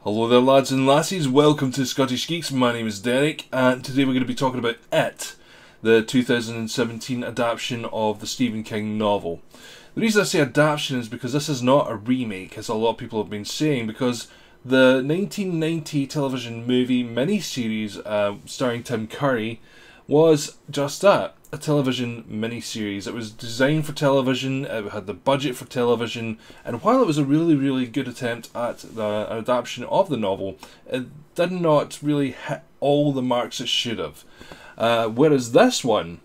Hello there lads and lassies, welcome to Scottish Geeks. My name is Derek and today we're going to be talking about It, the 2017 adaptation of the Stephen King novel. The reason I say adaptation is because this is not a remake, as a lot of people have been saying, because the 1990 television movie miniseries starring Tim Curry was just that, a television miniseries. It was designed for television, it had the budget for television, and while it was a really good attempt at an adaptation of the novel, it did not really hit all the marks it should have. Whereas this one,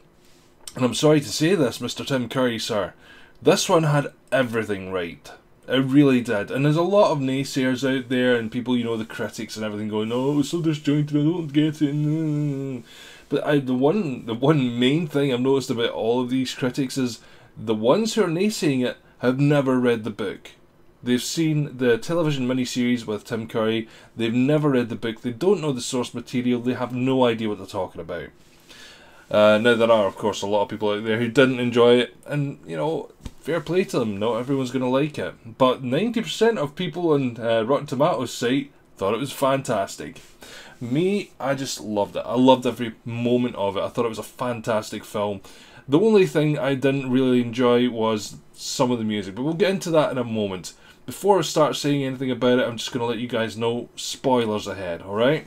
and I'm sorry to say this, Mr. Tim Curry, sir, this one had everything right. It really did. And there's a lot of naysayers out there and people, you know, the critics and everything going, oh, it's so disjointed, I don't get it. But the one main thing I've noticed about all of these critics is the ones who are naysaying it have never read the book. They've seen the television miniseries with Tim Curry, they've never read the book, they don't know the source material, they have no idea what they're talking about. Now there are, of course, a lot of people out there who didn't enjoy it, and, you know, fair play to them, not everyone's going to like it. But 90% of people on Rotten Tomatoes site thought it was fantastic. Me, I just loved it. I loved every moment of it. I thought it was a fantastic film. The only thing I didn't really enjoy was some of the music, but we'll get into that in a moment. Before I start saying anything about it, I'm just going to let you guys know, spoilers ahead, alright?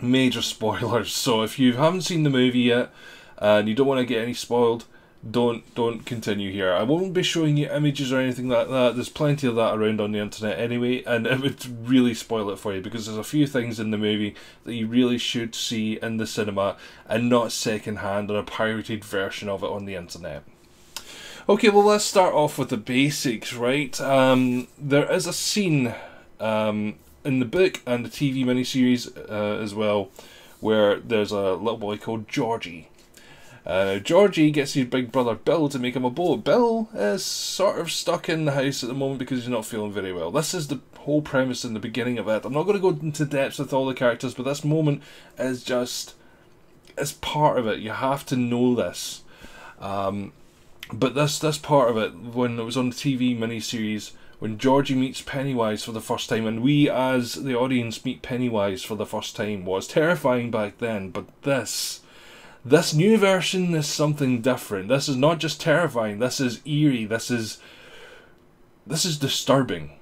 Major spoilers. So if you haven't seen the movie yet, and you don't want to get any spoiled, don't continue here. I won't be showing you images or anything like that. There's plenty of that around on the internet anyway, and it would really spoil it for you, because there's a few things in the movie that you really should see in the cinema and not second hand on a pirated version of it on the internet. Okay, well, let's start off with the basics, right? There is a scene in the book and the TV miniseries as well, where there's a little boy called Georgie. Georgie gets his big brother Bill to make him a boat. Bill is sort of stuck in the house at the moment because he's not feeling very well. This is the whole premise in the beginning of it. I'm not going to go into depth with all the characters, but this moment is just, it's part of it. You have to know this. But this part of it, when it was on the TV miniseries, when Georgie meets Pennywise for the first time, and we as the audience meet Pennywise for the first time, was terrifying back then, but this new version is something different. This is not just terrifying, this is eerie, this is disturbing.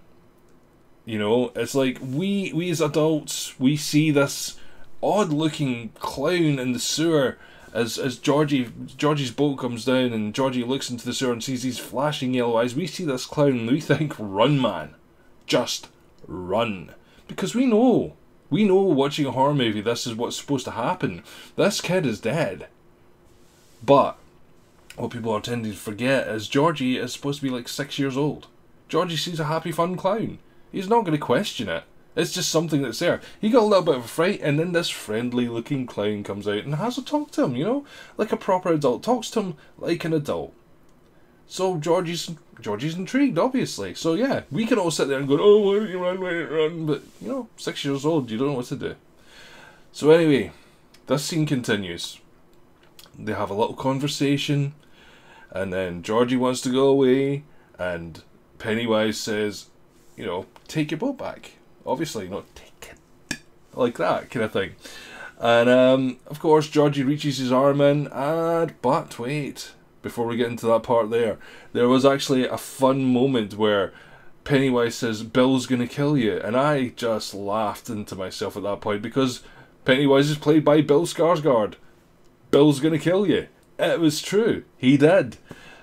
You know, it's like we as adults, we see this odd looking clown in the sewer as Georgie's boat comes down and Georgie looks into the sewer and sees these flashing yellow eyes. We see this clown and we think, run man, just run. Because we know watching a horror movie, this is what's supposed to happen. This kid is dead. But what people are tending to forget is Georgie is supposed to be like 6 years old. Georgie sees a happy, fun clown. He's not going to question it. It's just something that's there. He got a little bit of a fright, and then this friendly-looking clown comes out and has a talk to him, you know? Like a proper adult. Talks to him like an adult. So Georgie's intrigued, obviously. So yeah, we can all sit there and go, oh, why don't you run? But, you know, 6 years old, you don't know what to do. So anyway, this scene continues. They have a little conversation, and then Georgie wants to go away, and Pennywise says, you know, take your boat back. Obviously, not take it. Like that kind of thing. And, of course, Georgie reaches his arm in, but wait. Before we get into that part there was actually a fun moment where Pennywise says, Bill's gonna kill you, and I just laughed into myself at that point, because Pennywise is played by Bill Skarsgard. Bill's gonna kill you. It was true. He did.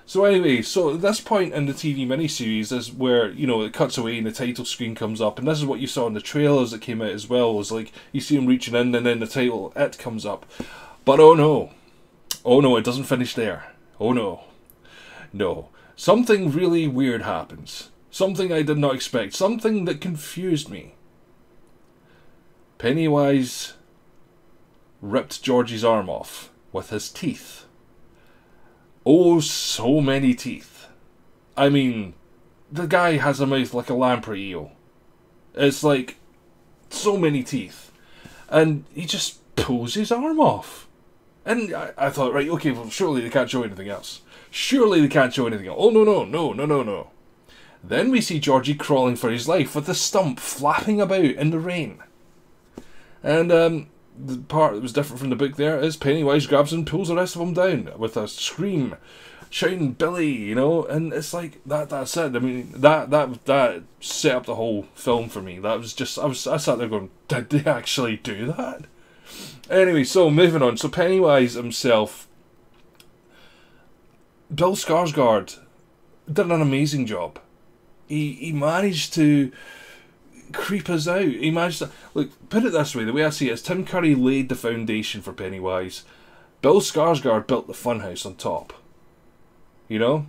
So anyway, so this point in the TV miniseries is where, you know, it cuts away and the title screen comes up, and this is what you saw in the trailers that came out as well, was like, you see him reaching in and then the title, It, comes up. But oh no, it doesn't finish there. Oh no. No. Something really weird happens. Something I did not expect. Something that confused me. Pennywise ripped Georgie's arm off with his teeth. Oh, so many teeth. I mean, the guy has a mouth like a lamprey eel. It's like, so many teeth. And he just pulls his arm off. And I thought, right, okay, well, surely they can't show anything else. Surely they can't show anything else. Oh, no. Then we see Georgie crawling for his life with the stump flapping about in the rain. And the part that was different from the book there is Pennywise grabs and pulls the rest of them down with a scream, shouting "Billy," you know, and it's like that's it. I mean, that set up the whole film for me. That was just I sat there going, did they actually do that? Anyway, so moving on. So Pennywise himself, Bill Skarsgard, did an amazing job. He managed to creep us out. He managed to, look, put it this way, the way I see it is Tim Curry laid the foundation for Pennywise. Bill Skarsgard built the funhouse on top. You know?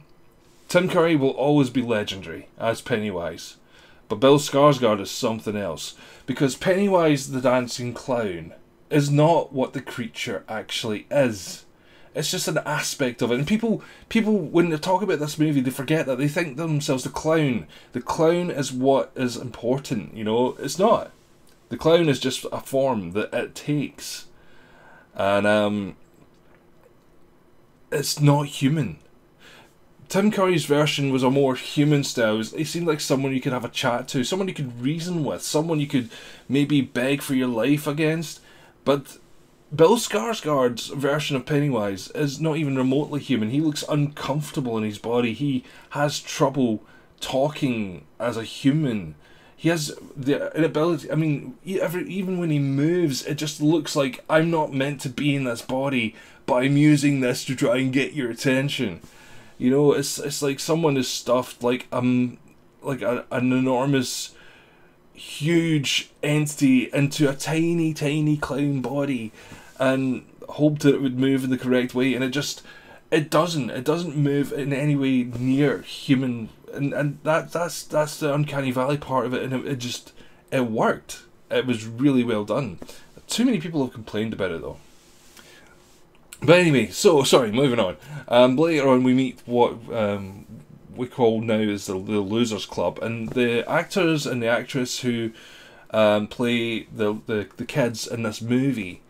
Tim Curry will always be legendary as Pennywise. But Bill Skarsgard is something else. Because Pennywise the dancing clown is not what the creature actually is. It's just an aspect of it. And people when they talk about this movie, they forget that. They think to themselves, the clown. The clown is what is important, you know? It's not. The clown is just a form that it takes. And it's not human. Tim Curry's version was a more human style. He seemed like someone you could have a chat to, someone you could reason with, someone you could maybe beg for your life against. But Bill Skarsgard's version of Pennywise is not even remotely human. He looks uncomfortable in his body. He has trouble talking as a human. He has the inability, I mean, even when he moves, it just looks like I'm not meant to be in this body, but I'm using this to try and get your attention. You know, it's like someone is stuffed like an enormous, huge entity into a tiny, tiny clown body, and hoped that it would move in the correct way, and it doesn't move in any way near human, and that's the uncanny valley part of it, and it worked. It was really well done. Too many people have complained about it though. But anyway, so sorry, moving on. Later on we meet what we call now as the Losers Club, and the actors and the actress who play the kids in this movie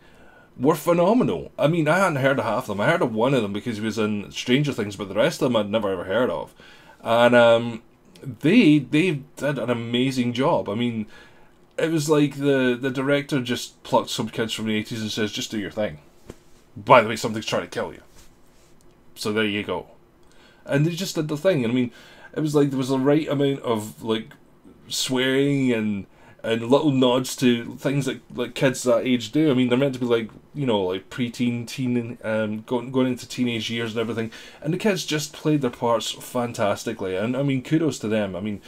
were phenomenal. I mean, I hadn't heard of half of them. I heard of one of them because he was in Stranger Things, but the rest of them I'd never ever heard of. And they did an amazing job. I mean, it was like the director just plucked some kids from the 80s and says, just do your thing. By the way, something's trying to kill you. So there you go. And they just did the thing. And I mean, it was like there was the right amount of like swearing and little nods to things that like kids that age do. I mean, they're meant to be like, you know, like preteen, teen, going into teenage years and everything. And the kids just played their parts fantastically. And I mean, kudos to them. I mean,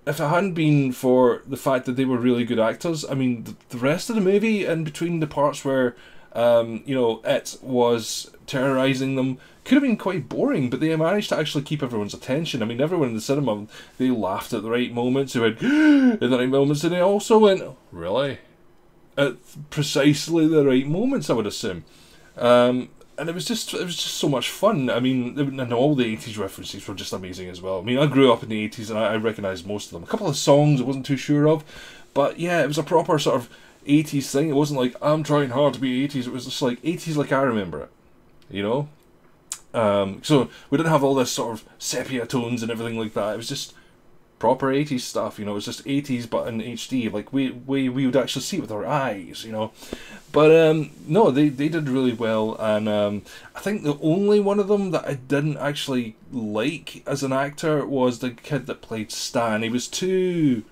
if it hadn't been for the fact that they were really good actors, I mean, the rest of the movie, and between the parts where, you know, it was terrorizing them, could have been quite boring, but they managed to actually keep everyone's attention. I mean, everyone in the cinema, they laughed at the right moments, they went in the right moments, and they also went, really? At precisely the right moments, I would assume. And it was just so much fun. I mean, and all the 80s references were just amazing as well. I mean, I grew up in the 80s and I recognised most of them. A couple of songs I wasn't too sure of, but yeah, it was a proper sort of 80s thing. It wasn't like, I'm trying hard to be 80s. It was just like 80s like I remember it, you know? So we didn't have all this sort of sepia tones and everything like that. It was just proper 80s stuff, you know. It was just 80s but in HD, like we would actually see it with our eyes, you know. But no, they did really well, and I think the only one of them that I didn't actually like as an actor was the kid that played Stan. He was too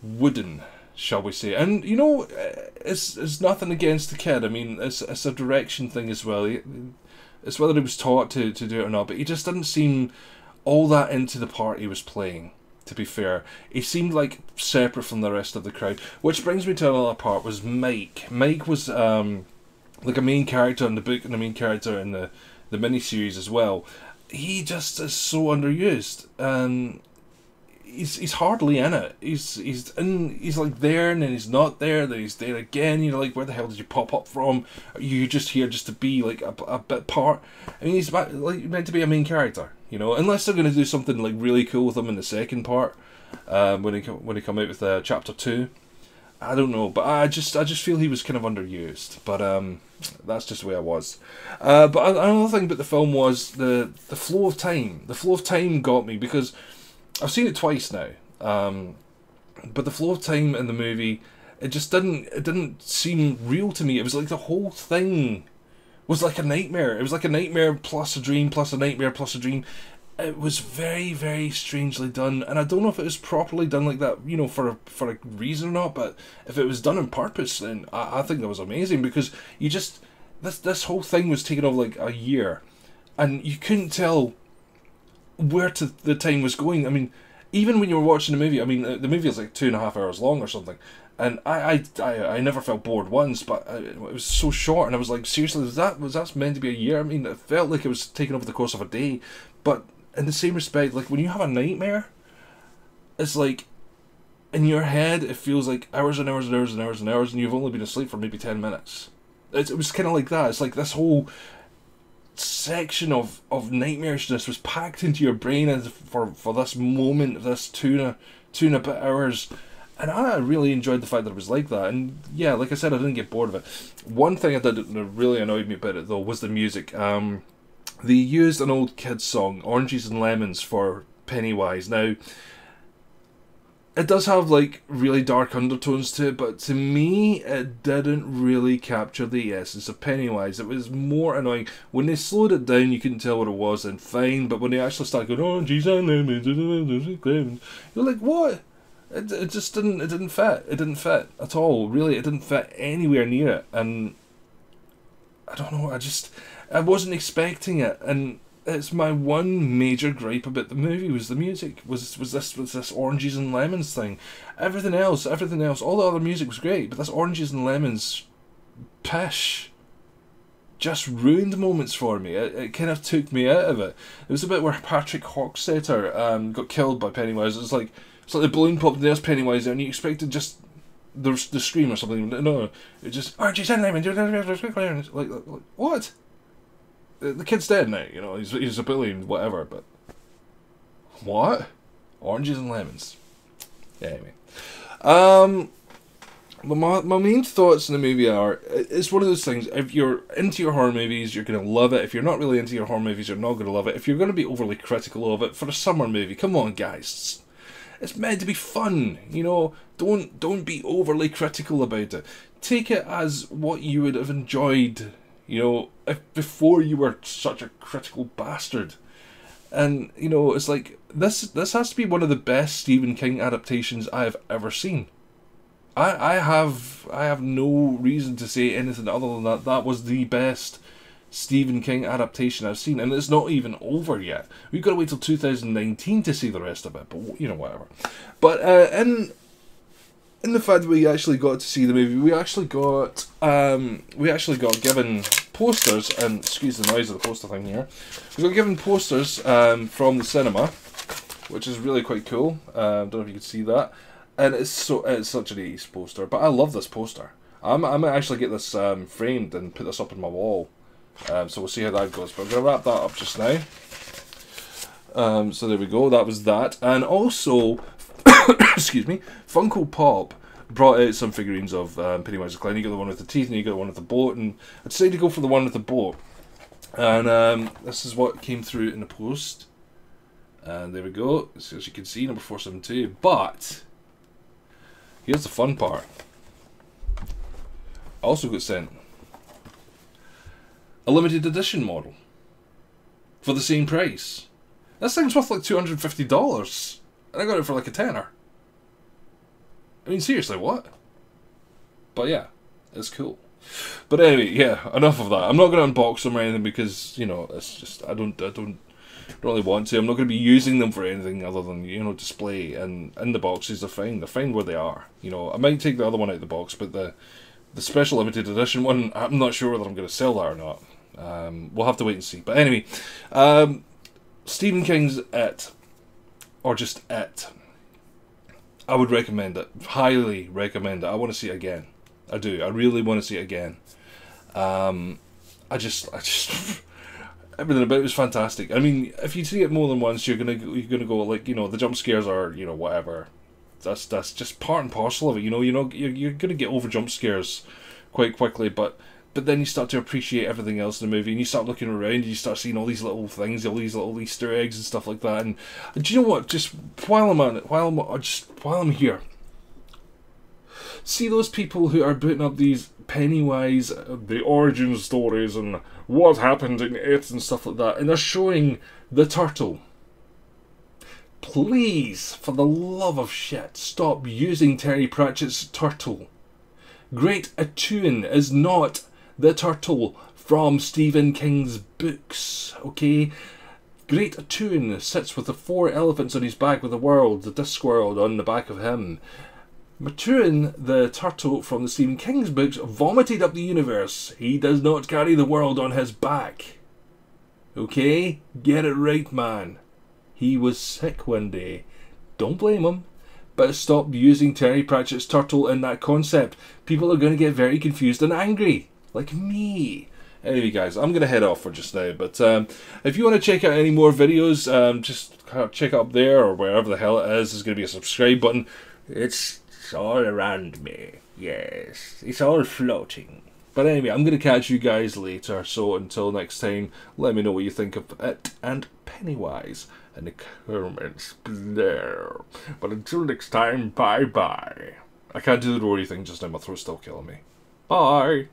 wooden, shall we say. And you know, it's nothing against the kid. I mean, it's a direction thing as well. It's whether he was taught to do it or not, but he just didn't seem all that into the part he was playing, to be fair. He seemed like separate from the rest of the crowd. Which brings me to another part, was Mike. Mike was like a main character in the book and a main character in the miniseries as well. He just is so underused. He's hardly in it. He's like there, and then he's not there, then he's there again. You know, like, where the hell did you pop up from? Are you just here just to be like a bit part? I mean, he's like meant to be a main character, you know, unless they're going to do something like really cool with him in the second part, when he come out with chapter 2. I don't know, but I just feel he was kind of underused. But that's just the way I was. But another thing about the film was the flow of time. The flow of time got me, because I've seen it twice now, but the flow of time in the movie, it just didn't seem real to me. It was like the whole thing was like a nightmare. It was like a nightmare plus a dream plus a nightmare plus a dream. It was very, very strangely done, and I don't know if it was properly done like that, you know, for a reason or not. But if it was done on purpose, then I think that was amazing, because you just this whole thing was taken over like a year, and you couldn't tell where the time was going. I mean, even when you were watching the movie, I mean, the movie is like 2.5 hours long or something, and I never felt bored once, but it was so short, and I was like, seriously, was that meant to be a year? I mean, it felt like it was taken over the course of a day, but in the same respect, like when you have a nightmare, it's like in your head it feels like hours and hours and hours and hours and hours, and you've only been asleep for maybe 10 minutes. It was kind of like that. It's like this whole section of nightmarishness was packed into your brain as for this moment, this two and a bit hours, and I really enjoyed the fact that it was like that. And yeah, like I said, I didn't get bored of it. One thing I did that really annoyed me about it though was the music. They used an old kid's song, Oranges and Lemons, for Pennywise. Now, it does have like really dark undertones to it, but to me it didn't really capture the essence of Pennywise. It was more annoying. When they slowed it down, you couldn't tell what it was, and fine, but when they actually started going, Oranges and Lemons, you're like, what? It just didn't fit. It didn't fit at all, really. It didn't fit anywhere near it, and I don't know, I wasn't expecting it, and it's my one major gripe about the movie was the music. Was this Oranges and Lemons thing. Everything else, all the other music was great, but this Oranges and Lemons pish just ruined moments for me. It kind of took me out of it. It was a bit where Patrick Hockstetter got killed by Pennywise. It's like the balloon popped and there's Pennywise there, and you expected just the scream or something. No, it just Oranges and Lemons. Like what? The kid's dead now, you know, he's a bully and whatever, but what? Oranges and Lemons. Anyway. My main thoughts in the movie are, it's one of those things, if you're into your horror movies, you're going to love it. If you're not really into your horror movies, you're not going to love it. If you're going to be overly critical of it, for a summer movie, come on guys. It's meant to be fun, you know, don't be overly critical about it. Take it as what you would have enjoyed, you know, if before you were such a critical bastard. And, you know, it's like, this has to be one of the best Stephen King adaptations I have ever seen. I have no reason to say anything other than that was the best Stephen King adaptation I've seen, and it's not even over yet. We've got to wait till 2019 to see the rest of it, but, you know, whatever. But, in the fact that we actually got to see the movie, we actually got given posters, and excuse the noise of the poster thing here. We got given posters from the cinema, which is really quite cool. Don't know if you can see that, and it's such an 80s poster. But I love this poster. I might actually get this framed and put this up on my wall. So we'll see how that goes. But I'm gonna wrap that up just now. So there we go. That was that, and also. Excuse me, Funko Pop brought out some figurines of Pennywise the Clown. You got the one with the teeth and you got the one with the boat, and I decided to go for the one with the boat. And this is what came through in the post. And there we go, so as you can see, number 472. But here's the fun part. I also got sent a limited edition model for the same price. This thing's worth like $250. And I got it for like a tenner. I mean, seriously, what? But yeah, it's cool. But anyway, yeah, enough of that. I'm not going to unbox them or anything because, you know, it's just, I don't really want to. I'm not going to be using them for anything other than, you know, display. And in the boxes, they're fine. They're fine where they are. You know, I might take the other one out of the box, but the special limited edition one, I'm not sure whether I'm going to sell that or not. We'll have to wait and see. But anyway, Stephen King's It. Or just It. I would recommend it. Highly recommend it. I want to see it again. I do. I really want to see it again. I just everything about it was fantastic. I mean, if you see it more than once, you're gonna go like, you know, the jump scares are, you know, whatever. That's just part and parcel of it. You know, you're gonna get over jump scares quite quickly, but but then you start to appreciate everything else in the movie, and you start looking around, and you start seeing all these little things, all these little Easter eggs and stuff like that. And do you know what? Just while I'm here, see those people who are putting up these Pennywise, the origin stories, and what happened in it and stuff like that, and they're showing the turtle. Please, for the love of shit, stop using Terry Pratchett's turtle. Great Atuin is not the turtle from Stephen King's books, okay? Great Atuin sits with the 4 elephants on his back with the world, the Discworld, on the back of him. Maturin, the turtle from the Stephen King's books, vomited up the universe. He does not carry the world on his back. Okay? Get it right, man. He was sick one day. Don't blame him. But stop using Terry Pratchett's turtle in that concept. People are going to get very confused and angry. Like me. Anyway, guys, I'm going to head off for just now. But if you want to check out any more videos, just check up there or wherever the hell it is. There's going to be a subscribe button. It's all around me. Yes, it's all floating. But anyway, I'm going to catch you guys later. So until next time, let me know what you think of it and Pennywise in the comments below. But until next time, bye-bye. I can't do the Rory thing just now. My throat's still killing me. Bye.